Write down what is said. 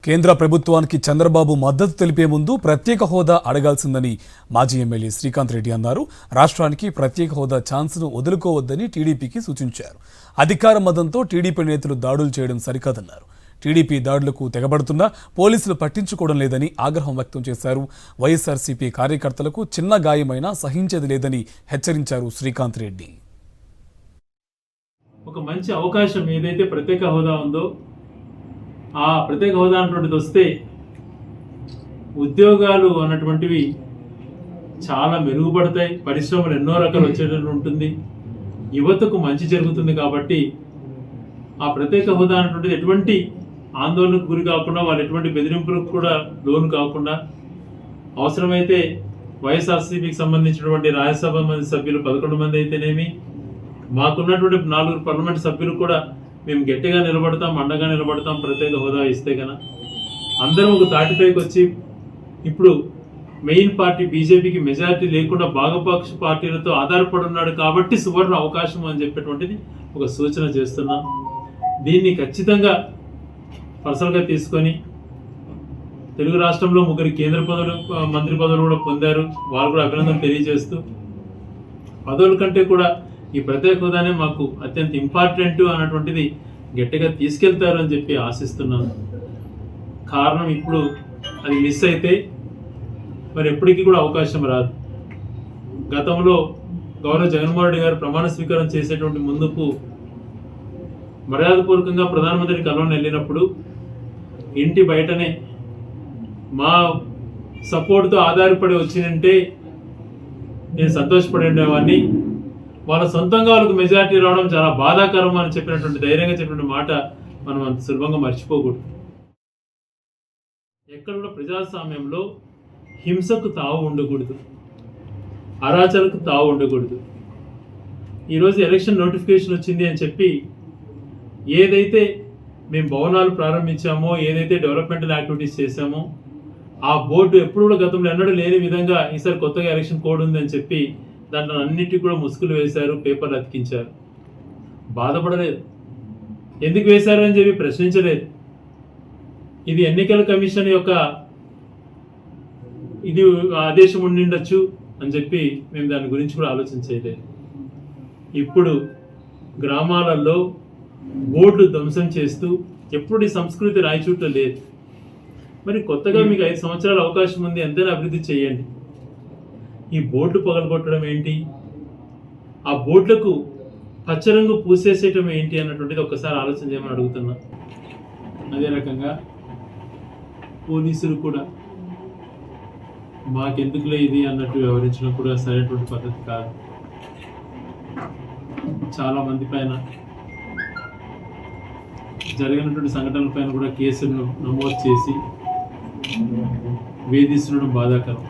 కేంద్ర ప్రభుత్వానికి చంద్రబాబు మద్దతు తెలిపే ముందు ప్రత్యేక హోదా అడగాల్సిందని మాజీ ఎమ్మెల్యే శ్రీకాంత్ రెడ్డి అన్నారు. రాష్ట్రానికి ప్రత్యేక హోదా ఛాన్స్ను వదులుకోవద్దని టీడీపీకి సూచించారు. అధికార మదంతో టీడీపీ నేతలు దాడులు చేయడం సరికాదన్నారు. టీడీపీ దాడులకు తెగబడుతున్నా పోలీసులు పట్టించుకోవడం లేదని ఆగ్రహం వ్యక్తం చేశారు. వైఎస్ఆర్సీపీ కార్యకర్తలకు చిన్న గాయమైనా సహించేది లేదని హెచ్చరించారు శ్రీకాంత్ రెడ్డి. ఒక మంచి అవకాశం ఏదైతే ప్రత్యేక హోదా ఉందో ఆ ప్రత్యేక హోదా అన్నటువంటిది వస్తే ఉద్యోగాలు అన్నటువంటివి చాలా మెరుగుపడతాయి, పరిశ్రమలు ఎన్నో రకాలు వచ్చేటట్టు ఉంటుంది, యువతకు మంచి జరుగుతుంది. కాబట్టి ఆ ప్రత్యేక హోదా అన్నటువంటిది ఎటువంటి ఆందోళనకు గురి కాకుండా, వాళ్ళు ఎటువంటి బెదిరింపులకు కూడా లోను కాకుండా, అవసరమైతే వైఎస్ఆర్సీపీకి సంబంధించినటువంటి రాజ్యసభ సభ్యులు 11 మంది అయితేనేమి, మాకున్నటువంటి 4 పార్లమెంట్ సభ్యులు కూడా మేము గట్టిగా నిలబడతాం, అండగా నిలబడతాం. ప్రత్యేక హోదా ఇస్తే కన్నా అందరం ఒక తాటిపైకి వచ్చి, ఇప్పుడు మెయిన్ పార్టీ బీజేపీకి మెజారిటీ లేకుండా భాగపక్ష పార్టీలతో ఆధారపడి ఉన్నాడు కాబట్టి సువర్ణ అవకాశం అని చెప్పేటువంటిది ఒక సూచన చేస్తున్నాం. దీన్ని ఖచ్చితంగా పర్సనల్గా తీసుకొని తెలుగు రాష్ట్రంలో 3 కేంద్ర పదవులు, మంత్రి పదవులు కూడా పొందారు. వారు కూడా అభినందన తెలియజేస్తూ, పదవుల కంటే కూడా ఈ ప్రత్యేక హోదానే మాకు అత్యంత ఇంపార్టెంట్ అన్నటువంటిది గట్టిగా తీసుకెళ్తారు అని చెప్పి ఆశిస్తున్నాను. కారణం ఇప్పుడు అది మిస్ అయితే మరి ఎప్పటికీ కూడా అవకాశం రాదు. గతంలో గౌరవ జగన్మోహన్ రెడ్డి గారు ప్రమాణ స్వీకారం చేసేటువంటి ముందుకు మర్యాదపూర్వకంగా ప్రధానమంత్రి కలవని వెళ్ళినప్పుడు ఇంటి బయటనే మా సపోర్ట్తో ఆధారపడి వచ్చినంటే నేను సంతోషపడేవాడిని, వాళ్ళ సొంతంగా వాళ్ళకు మెజారిటీ రావడం చాలా బాధాకరం అని చెప్పినటువంటి ధైర్యంగా చెప్పినటువంటి మాట మనం అంత సులభంగా మర్చిపోకూడదు. ఎక్కడ కూడా ప్రజాస్వామ్యంలో హింసకు తావు ఉండకూడదు, అరాచలకు తావు ఉండకూడదు. ఈరోజు ఎలక్షన్ నోటిఫికేషన్ వచ్చింది అని చెప్పి ఏదైతే మేము భవనాలు ప్రారంభించామో, ఏదైతే డెవలప్మెంటల్ యాక్టివిటీస్ చేశామో, ఆ బోర్డు ఎప్పుడు కూడా గతంలో ఎన్నడూ లేని విధంగా ఈసారి కొత్తగా ఎలక్షన్ కోడ్ ఉందని చెప్పి దాంట్లో అన్నిటికీ కూడా ముసుగులు వేశారు, పేపర్లు అతికించారు. బాధపడలేదు, ఎందుకు వేశారు అని చెప్పి ప్రశ్నించలేదు. ఇది ఎన్నికల కమిషన్ యొక్క ఇది ఆదేశం ఉండిండొచ్చు అని చెప్పి మేము దాని గురించి కూడా ఆలోచించలేదు. ఇప్పుడు గ్రామాలలో బోర్డులు ధ్వంసం చేస్తూ ఎప్పుడు ఈ సంస్కృతి రాయచూట్లో లేదు. మరి కొత్తగా మీకు 5 సంవత్సరాల అవకాశం ఉంది, ఎంతైనా అభివృద్ధి చేయండి. ఈ బోర్డు పగలగొట్టడం ఏంటి, ఆ బోర్డులకు పచ్చరంగు పూసేసేయటం ఏంటి అన్నటువంటిది ఒక్కసారి ఆలోచన చేయమని అడుగుతున్నా. అదే రకంగా పోలీసులు కూడా మాకెందుకులే ఇది అన్నట్టు వ్యవహరించడం కూడా సరైనటువంటి పద్ధతి కాదు. చాలా మంది పైన జరిగినటువంటి సంఘటనల పైన కూడా కేసులను నమోదు చేసి వేధిస్తుండడం బాధాకరం.